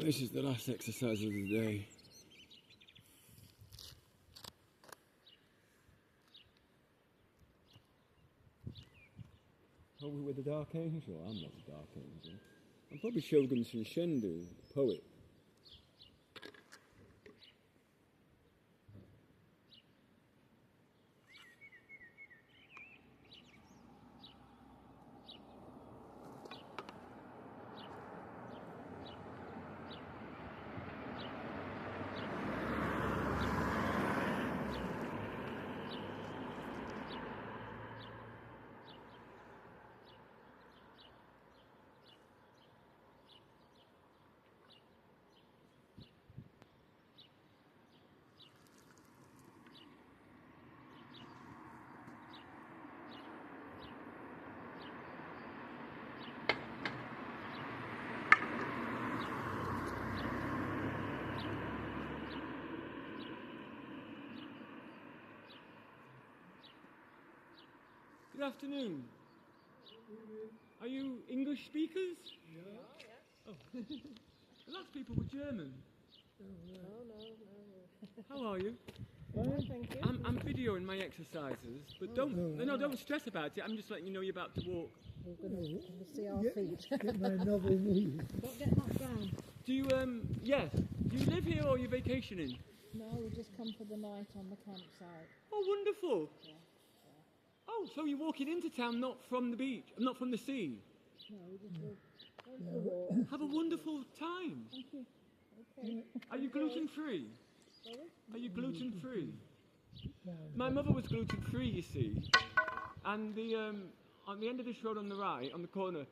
This is the last exercise of the day. Are we with the Dark Angel? I'm not the Dark Angel. I'm probably Shogun Shinshendu, poet. Good afternoon. Are you English speakers? Yeah. Oh. Lots of people were German. No. How are you? Well, thank you. I'm videoing my exercises, but don't stress about it. I'm just letting you know you're about to walk. We're going to see our feet. Get my novel movie. Don't get knocked down. Do you yes? Do you live here or are you vacationing? No, we just come for the night on the campsite. Oh, wonderful. Yeah. Oh, so you're walking into town, not from the beach, not from the sea. No, we just going for a walk. Have a wonderful time. Thank you. Okay. Are you gluten free? Sorry? Are you gluten free? My mother was gluten free, you see. And on the end of this road on the right, on the corner,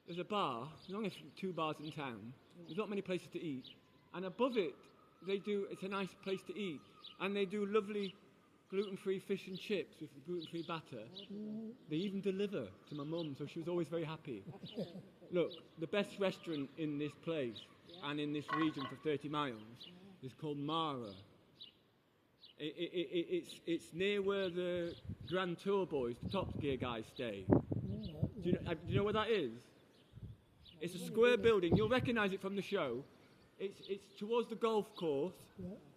there's a bar. There's only 2 bars in town. There's not many places to eat. And above it, it's a nice place to eat. And they do lovely gluten-free fish and chips with gluten-free batter. They even deliver to my mum, so she was always very happy. Look, the best restaurant in this place and in this region for 30 miles is called Mara. It's near where the Grand Tour boys, the Top Gear guys, stay. Do you know where that is? It's a square building. You'll recognise it from the show. It's towards the golf course.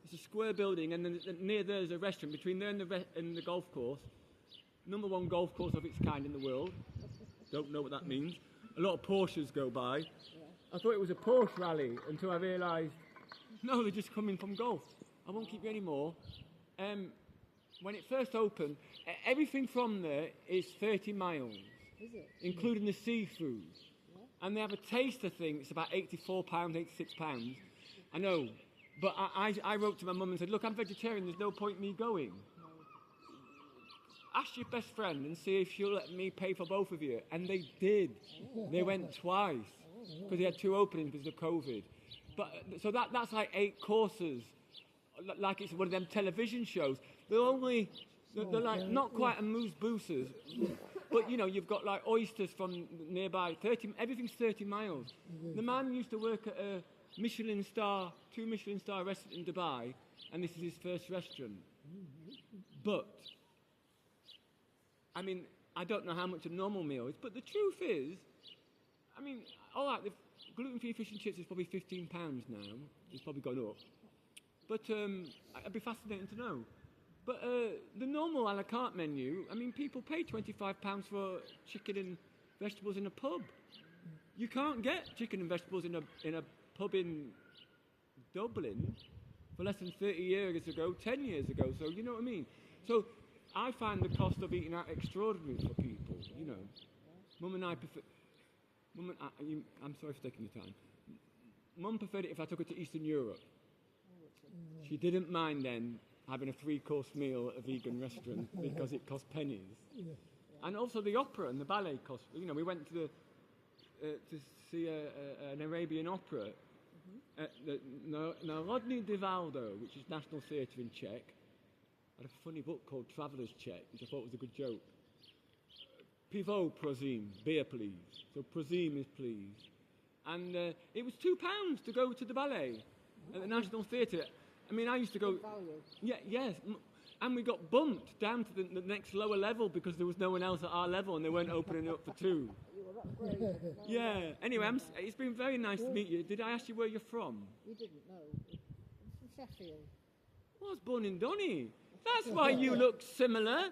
It's a square building, and then near there is a restaurant. Between there and the golf course, #1 golf course of its kind in the world. Don't know what that means. A lot of Porsches go by. I thought it was a Porsche rally until I realised, no, they're just coming from golf. I won't keep you anymore. When it first opened, everything from there is 30 miles, Is it? including the seafood. And they have a taster thing. It's about £84, £86. I know. But I wrote to my mum and said, look, I'm vegetarian, there's no point me going. Ask your best friend and see if she'll let me pay for both of you. And they did. They went twice because they had 2 openings because of COVID. But so that's like 8 courses, like it's one of them television shows. They're like not quite amuse-bouches, but you know, you've got like oysters from nearby. Everything's 30 miles. The man used to work at a 2 Michelin star restaurant in Dubai, and this is his first restaurant. But I mean, I don't know how much a normal meal is, but the truth is, I mean, all right, the gluten-free fish and chips is probably £15 now. It's probably gone up. But it'd be fascinating to know. But the normal a la carte menu, I mean, people pay £25 for chicken and vegetables in a pub. You can't get chicken and vegetables in a pub in Dublin for less than 30 years ago, 10 years ago. So you know what I mean. So I find the cost of eating out extraordinary for people. You know, Mum and I prefer. I'm sorry for taking your time. Mum preferred it if I took her to Eastern Europe. She didn't mind then having a 3-course meal at a vegan restaurant because it cost pennies. And also the opera and the ballet cost. You know, we went to see an Arabian opera at the Narodny Divaldo, which is National Theatre in Czech. I had a funny book called Traveller's Czech, which I thought was a good joke. Pivo, prosím, beer please. So prosím is please. And it was £2 to go to the ballet at the National Theatre. I mean, I used to go... Yes. And we got bumped down to the next lower level because there was no one else at our level and they weren't opening up for 2. That's great. Well Yeah. done. Anyway, it's been very nice to meet you. Did I ask you where you're from? You didn't know. I'm from Sheffield. Well, I was born in Donny. That's why you look similar.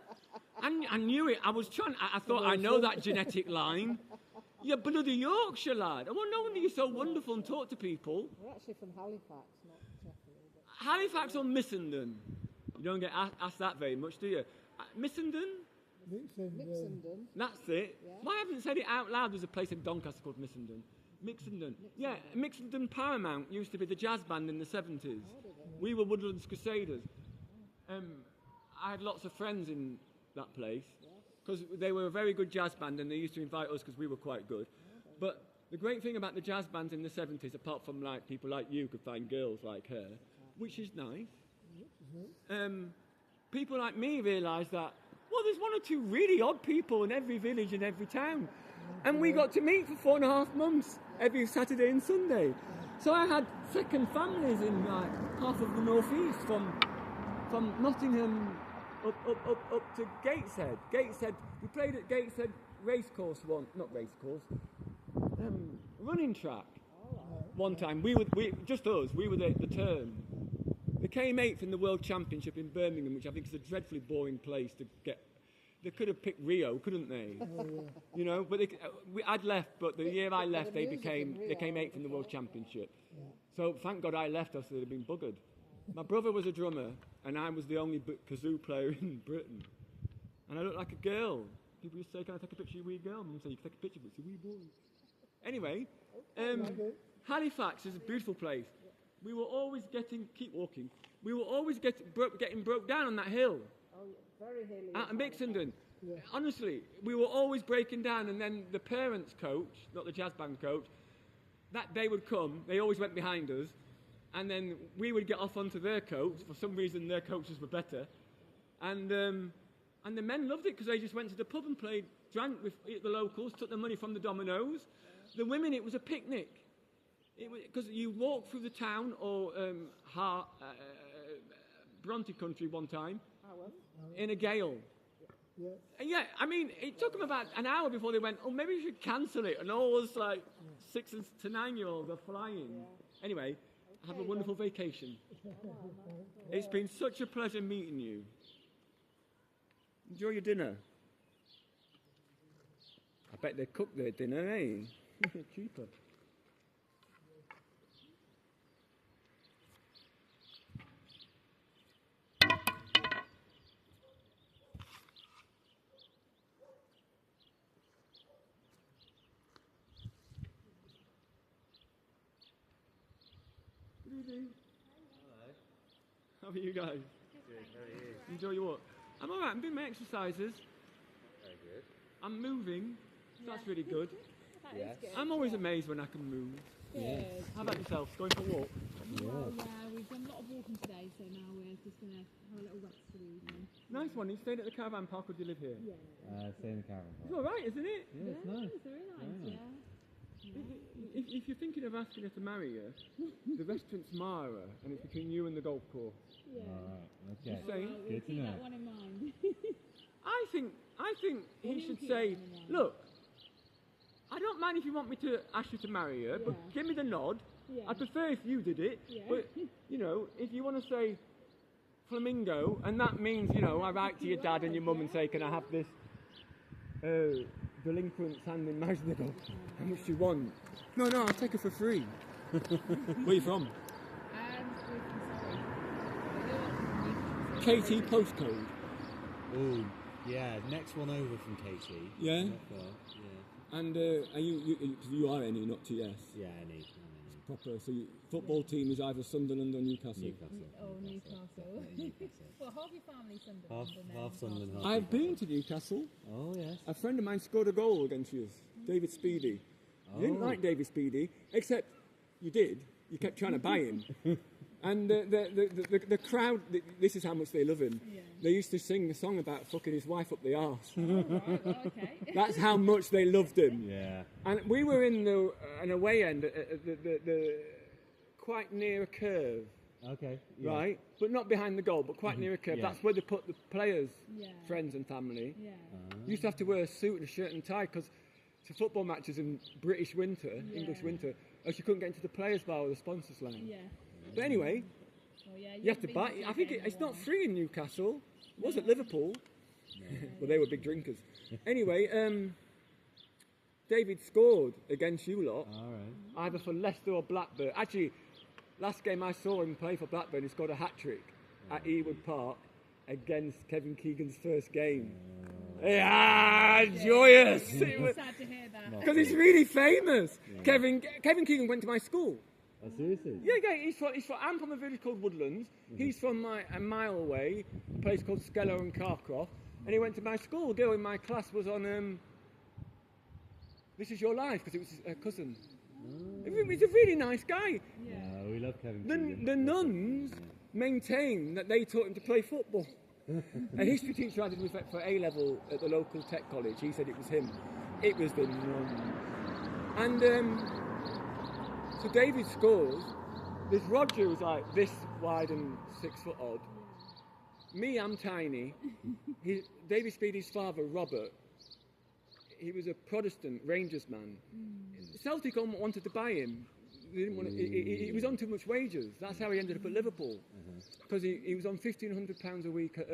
I knew it. I was trying. I thought I know that genetic line. You're bloody Yorkshire lad. Well, no wonder you're so wonderful and talk to people. We're actually from Halifax, not Sheffield. But Halifax or Missenden? You don't get asked that very much, do you? Missenden? Mixenden. That's it. Yeah. Why haven't I said it out loud? There's a place in Doncaster called Missenden. Mixenden. Yeah, Mixenden Paramount used to be the jazz band in the 70s. We were Woodlands Crusaders. I had lots of friends in that place because they were a very good jazz band and they used to invite us because we were quite good. But the great thing about the jazz bands in the 70s, apart from like people like you could find girls like her, which is nice, people like me realised that, well, there's one or two really odd people in every village and every town. And we got to meet for 4.5 months every Saturday and Sunday. So I had second families in like half of the northeast, from Nottingham up to Gateshead. Gateshead, we played at Gateshead racecourse running track. One time, we just us, we were the turn. They came 8th in the World Championship in Birmingham, which I think is a dreadfully boring place to get. They could have picked Rio, couldn't they? You know, but I'd left, but the year I left, they came 8th in the World Championship. So thank God I left, else they'd have been buggered. My brother was a drummer, and I was the only kazoo player in Britain. And I looked like a girl. People used to say, "Can I take a picture of your wee girl?" And I'd say, "You can take a picture, but it's a wee boy." Anyway, Halifax is a beautiful place. We were always keep walking. We were always getting broke down on that hill. Oh, very hilly. At Mixenden. Honestly, we were always breaking down, and then the parents' coach, not the jazz band coach, that day would come, they always went behind us, and then we would get off onto their coach. For some reason, their coaches were better. And the men loved it because they just went to the pub and played, drank with the locals, took the money from the dominoes. The women, it was a picnic. Because you walk through the town or Bronte country one time in a gale. Yeah, I mean, it took them about an hour before they went, oh, maybe we should cancel it. And all those like 6 to 9-year-olds are flying. Anyway, have a wonderful vacation. It's been such a pleasure meeting you. Enjoy your dinner. I bet they cook their dinner, eh? Cheaper. How are you guys? Good, how are you? Enjoy your walk. I'm alright, I'm doing my exercises. Very good. I'm moving. So that's really good. That Yes. is good. I'm always amazed when I can move. Good. How about yourself? Going for a walk? Well, yeah, we've done a lot of walking today, so now we're just going to have a little rest for the evening. Nice one. You stayed at the caravan park or do you live here? Yeah. Stay in the caravan It's park. alright, isn't it? Yeah, it's nice. It's very nice, Very nice. yeah. If you're thinking of asking her to marry you, the restaurant's Mara and it's between you and the golf course. Yeah. Alright, okay. Just saying. Well, we'll Good to keep know. that one in mind. I think he Well, should keep say, that in mind. look, I don't mind if you want me to ask you to marry her, but Yeah. give me the nod. Yeah. I'd prefer if you did it. Yeah. But, you know, if you want to say flamingo, and that means, you know, I write to your dad and your mum and say, can I have this delinquent sand in Majnigo? How much do you want? No, I'll take her for free. Where are you from? Sorry. KT postcode. Oh, yeah, next one over from Katie. Yeah? Not far, yeah. And are you are any, not TS? Yeah, any. Proper. So your football team is either Sunderland or Newcastle. Newcastle. Oh, Newcastle. Well, half your family Sunderland. Half, and then half Sunderland, half I've Newcastle. been to Newcastle. Oh, yes. A friend of mine scored a goal against you, David Speedy. You didn't Oh. like David Speedy, except you did. You kept trying to buy him. And the crowd, this is how much they love him. Yeah. They used to sing the song about fucking his wife up the arse. Right, well, okay. That's how much they loved him. Yeah. And we were in an away end, the quite near a curve, Okay. Yeah. right? But not behind the goal, but quite near a curve. Yeah. That's where they put the players, Yeah. friends and family. Yeah. You used to have to wear a suit and a shirt and tie because to football matches in British winter, English winter, and she couldn't get into the players' bar or the sponsors line. Yeah. But anyway, Well, yeah, you have to buy. I think it's not free in Newcastle. It was at Liverpool. Well, they were big drinkers. Anyway, David scored against you lot, All right. either for Leicester or Blackburn. Actually, last game I saw him play for Blackburn, he scored a hat-trick at Ewood Park against Kevin Keegan's first game. Yeah, joyous! It was sad to hear that. Because he's really famous. Kevin Keegan went to my school. Oh, seriously? Yeah, I'm from a village called Woodlands. He's from a mile away, a place called Skellow and Carcroft. And he went to my school. A girl in my class was on This Is Your Life, because it was his cousin. He's a really nice guy. Yeah. We love Kevin Keegan. The nuns maintain that they taught him to play football. A history teacher I did with for A-level at the local tech college, he said it was him. It was the nuns. And so David scores. This Roger was like this wide and 6 foot odd. Me, I'm tiny. David Speedy's father, Robert, he was a Protestant Rangers man. Celtic wanted to buy him. They didn't want to, he was on too much wages. That's how he ended up at Liverpool. Because he was on £1,500 a week at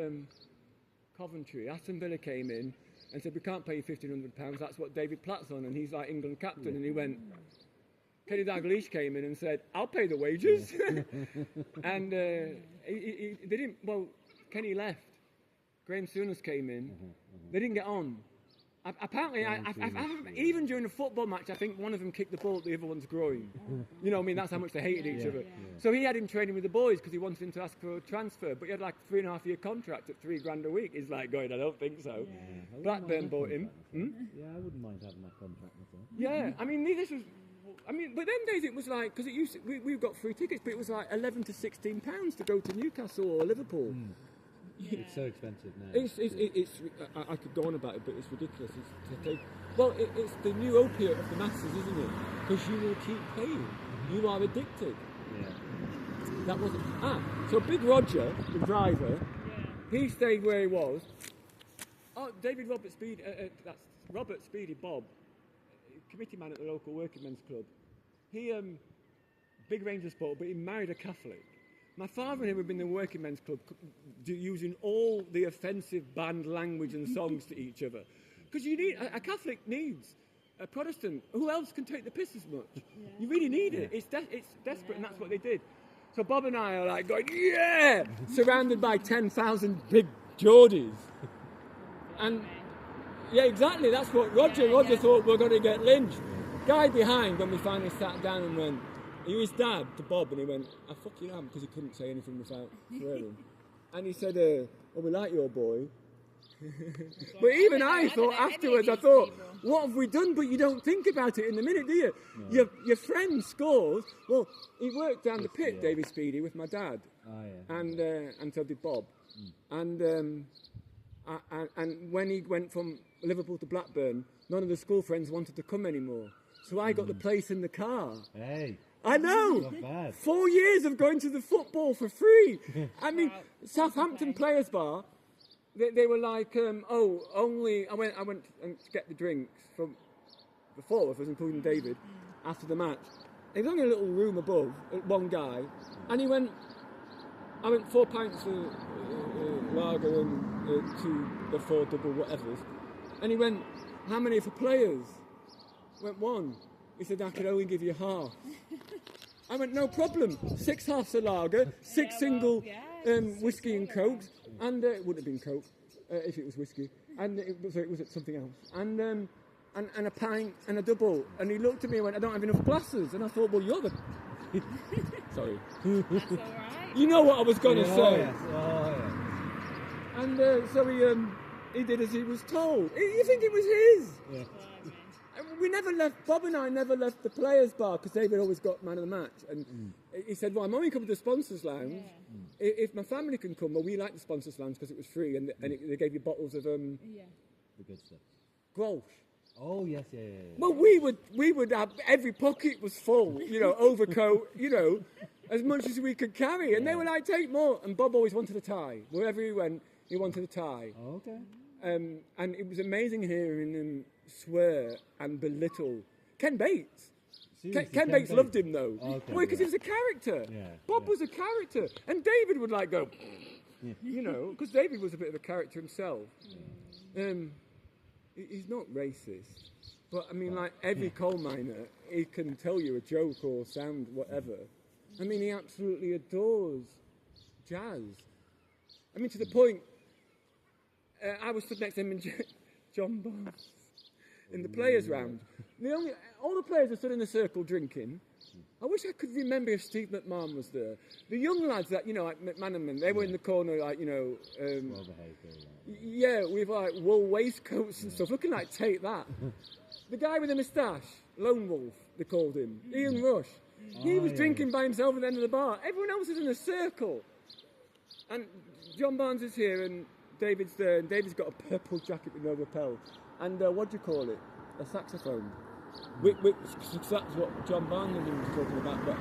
Coventry. Aston Villa came in and said, we can't pay you £1,500. That's what David Platt's on. And he's like England captain. And he went, Kenny Dalglish came in and said, I'll pay the wages. And they didn't, well, Kenny left. Graham Souness came in. They didn't get on. Apparently, even during a football match, I think one of them kicked the ball at the other one's groin. You know what I mean? That's how much they hated each other. So he had him training with the boys because he wanted him to ask for a transfer, but he had like a 3.5-year contract at £3,000 a week. He's like going, I don't think so. Blackburn bought him. Yeah, I wouldn't mind having that contract myself. Yeah, I mean, but them days it was like, because it used to, we've got free tickets, but it was like £11 to £16 to go to Newcastle or Liverpool. It's so expensive now. I could go on about it, but it's ridiculous. It's the new opiate of the masses, isn't it? Because you will keep paying. You are addicted. Yeah. That wasn't. So Big Roger, the driver, he stayed where he was. Oh, Robert Speedy, that's Robert Speedy Bob, committee man at the local working men's club. He, big Rangers supporter, but he married a Catholic. My father and him have been in the working men's club using all the offensive banned language and songs to each other. Because you need, a Catholic needs a Protestant. Who else can take the piss as much? Yeah. You really need it. It's desperate, and that's what they did. So Bob and I are like going, yeah! Surrounded by 10,000 big Geordies. And, yeah, exactly, that's what Roger thought we were going to get lynched. Guy behind, when we finally sat down and went, he was dad to Bob, and he went, I fucking am, because he couldn't say anything without swearing. And he said, well, we like your boy. But even I thought afterwards, I thought, what have we done? But you don't think about it in the minute, do you? No. Your friend scores. Well, he worked down the pit, David Speedy, with my dad. And so did Bob. And when he went from Liverpool to Blackburn, none of the school friends wanted to come anymore. So I got the place in the car. Hey. I know. Not bad. 4 years of going to the football for free. I mean, Southampton Players Bar, they were like, only. I went and to get the drinks from the four of us, including David, after the match. There was only a little room above, one guy, and he went. I went 4 pints of lager and 2 or 4 double whatevers, and he went, how many for players? I went 1. He said, I could only give you half. I went, no problem. 6 halves of lager, 6 single whiskey and cokes, and it wouldn't have been coke if it was whiskey, and it was something else, and a pint and a double. And he looked at me and went, I don't have enough glasses. And I thought, well, you're the. Sorry. That's all right. You know what I was going to say. Oh, yes. Oh, yeah. And so he did as he was told. You think it was his? Yeah. We never left, Bob and I never left the players' bar because David always got man of the match. And he said, well, I'm only coming to the sponsors' lounge. Yeah. If my family can come, well, we like the sponsors' lounge because it was free and they gave you bottles of the good stuff. Grolsch. Oh, yes, yeah. Well, we would have, every pocket was full, overcoat, as much as we could carry. And they were like, take more. And Bob always wanted a tie. Wherever he went, he wanted a tie. Oh, okay. And it was amazing hearing him swear and belittle Ken Bates. Seriously, Ken Bates loved him though, Oh, okay, because he yeah. was a character. Yeah, Bob yeah. was a character, and David would like go, you know, because David was a bit of a character himself. He's not racist, but I mean, like every coal miner, he can tell you a joke or sound whatever. I mean, he absolutely adores jazz. I mean, to the point, I was stood next to him and John Barnes in the players' round. All the players are stood in a circle drinking. I wish I could remember if Steve McMahon was there. The young lads that, you know, like McManaman, they were in the corner, like, you know, Well behaved, all that. yeah, with like wool waistcoats and stuff, looking like take that. The guy with the moustache, Lone Wolf, they called him, Ian Rush. He was drinking by himself at the end of the bar. Everyone else is in a circle. And John Barnes is here, and David's there, and David's got a purple jacket with no lapel. And what do you call it? A saxophone. That's what John Barnes was talking about. But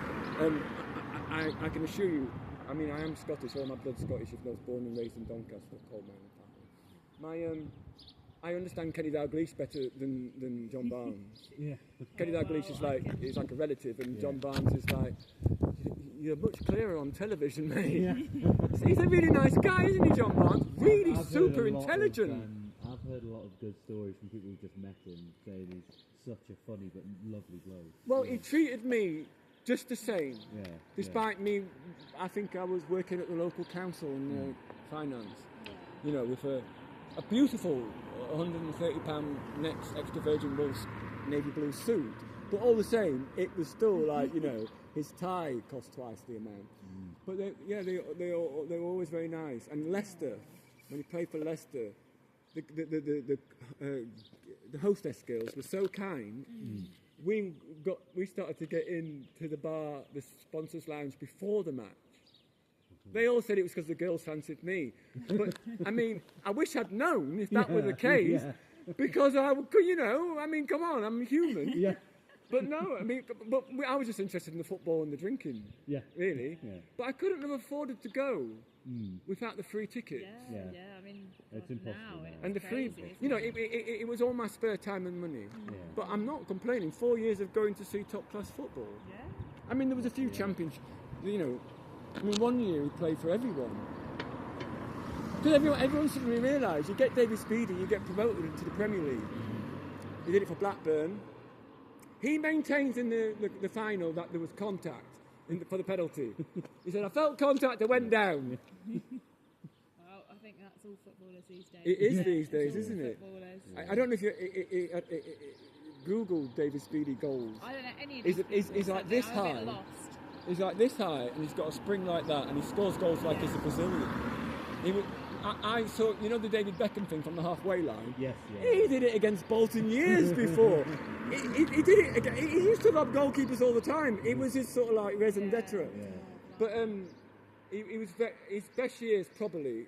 I can assure you, I mean, I am Scottish, all my blood's Scottish, if I was born and raised in Doncaster, coal mining family. I understand Kenny Dalglish better than John Barnes. Yeah. Kenny Dalglish is like a relative, and John Barnes is like, you're much clearer on television, mate. Yeah. He's a really nice guy, isn't he, John Barnes? Really I've heard super a lot intelligent. Of, I've heard a lot of good stories from people who just met him, saying he's such a funny but lovely bloke. Well, he treated me just the same, Yeah. despite me. I think I was working at the local council in finance, you know, with a beautiful £130 next extra virgin wool navy blue suit. But all the same, it was still like, you know, his tie cost twice the amount. But they were always very nice. And Leicester, when he played for Leicester, the hostess girls were so kind. We started to get into the bar, the sponsors' lounge before the match. They all said it was because the girls fancied me. But, I mean, I wish I'd known if that were the case. Because I would, you know, I mean, come on, I'm human. Yeah. But no, I mean, but I was just interested in the football and the drinking, Yeah. really. Yeah. But I couldn't have afforded to go without the free tickets. Yeah, Yeah. I mean, It's God, impossible now now. it's And the free, crazy, isn't you know, it? it was all my spare time and money. Yeah. But I'm not complaining. 4 years of going to see top class football. Yeah. I mean, there was a few championships, you know. I mean, 1 year he played for everyone. Because everyone suddenly realised, you get David Speedy, you get promoted into the Premier League. He did it for Blackburn. He maintains in the final that there was contact for the penalty. He said, I felt contact, I went down. Well, I think that's all footballers these days. It is Yeah, these it's days, all isn't it? footballers. I don't know if you Google David Speedy goals. I don't know any of He's- these he's footballers, like this I'm a bit high. lost. He's like this high, and he's got a spring like that, and he scores goals like he's a Brazilian. I saw, you know, the David Beckham thing from the halfway line. Yes, He did it against Bolton years before. he did it again. He used to love goalkeepers all the time. It was his sort of like raison d'etre. Yeah. But he was his best years probably.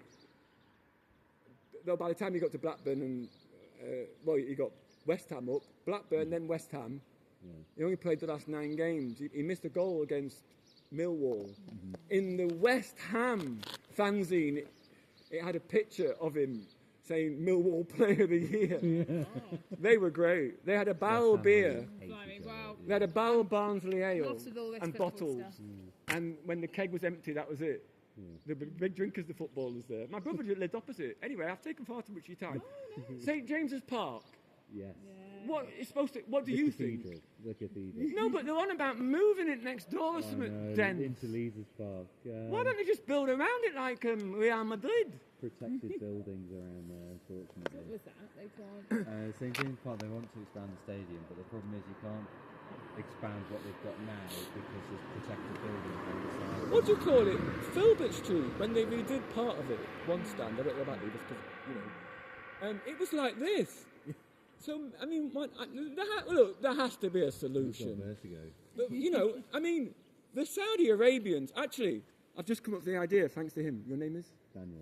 Though by the time he got to Blackburn and he got West Ham up, Blackburn, then West Ham. Yeah. He only played the last 9 games. He missed a goal against Millwall in the West Ham fanzine. It had a picture of him saying Millwall Player of the Year. They were great. They had a barrel beer. Blimey, wow. They had a barrel Barnsley ale Lots of all this and football bottles. stuff. And when the keg was empty, that was it. The big drinkers, the footballers there. My brother lived opposite. Anyway, I've taken far too much of your time. St James's Park. Yes. What do you think? The cathedral. No, but they're on about moving it next door or I something. know, Then into Leazes Park. why don't they just build around it like Real Madrid? Protected buildings around there, unfortunately. What was that? They can't. St James Park, they want to expand the stadium, but the problem is you can't expand what they've got now because there's protected buildings on the side. What do you call it? Filbert Street, when they redid part of it, one stand, I don't know about it, because, you know, it was like this. So, I mean, look, there has to be a It's got solution. vertigo. But, you know, I mean, the Saudi Arabians, actually, I've just come up with the idea, thanks to him. Your name is? Daniel.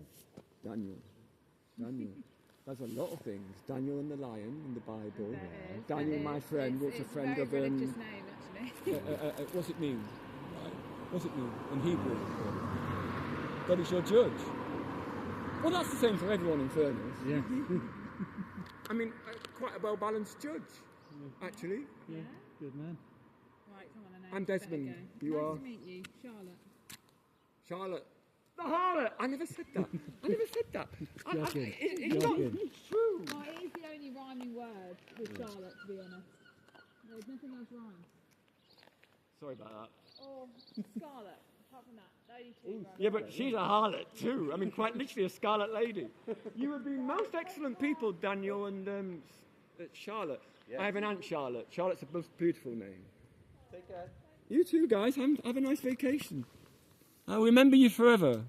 Daniel. That's a lot of things. Daniel and the lion in the Bible. That is, Daniel, that my is. friend, was a It's friend very of religious name, actually. what's it mean? What's it mean in Hebrew? God is your judge. Well, that's the same for everyone in fairness. Yeah. I mean, quite a well-balanced judge, actually. Yeah, good man. Right, come on, I know. I'm Better Desmond. go. You nice are? to meet you, Charlotte. Charlotte. The harlot! I never said that. I never said that. Joking. It's not Joking. true. Oh, it is the only rhyming word with Charlotte, to be honest. There's nothing else rhymes. Sorry about that. Or Scarlet. Apart from that, the only two rhyme. Yeah, but she's a harlot too. I mean, quite literally a scarlet lady. You have been most excellent people, Daniel and Charlotte. Yeah. I have an aunt Charlotte. Charlotte's a most beautiful name. Take care. You too, guys. Have a nice vacation. I'll remember you forever.